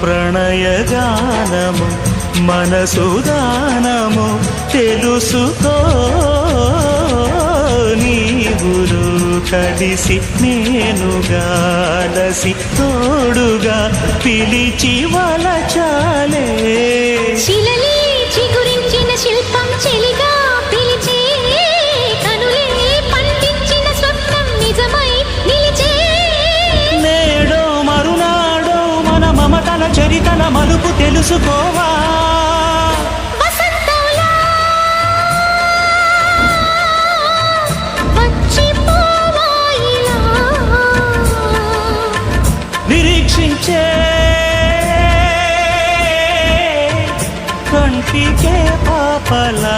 ప్రణయగానము మనసుదానము తెలుసుకో నీవురు కలిసి నేనుగాలసి తోడుగా పిలిచి వలచాలే శిలలే చిగురించిన శిల్పం చెలిగా పిలిచే కనులే పండించిన స్వప్నం నిజమై నిలిచే నేడో మరునాడో మన మమతల చరితల మలుపు తెలుసుకోవా వసంతంలా వచ్చిపోవాయిలా నిరీక్షించే కంటికే పాపలా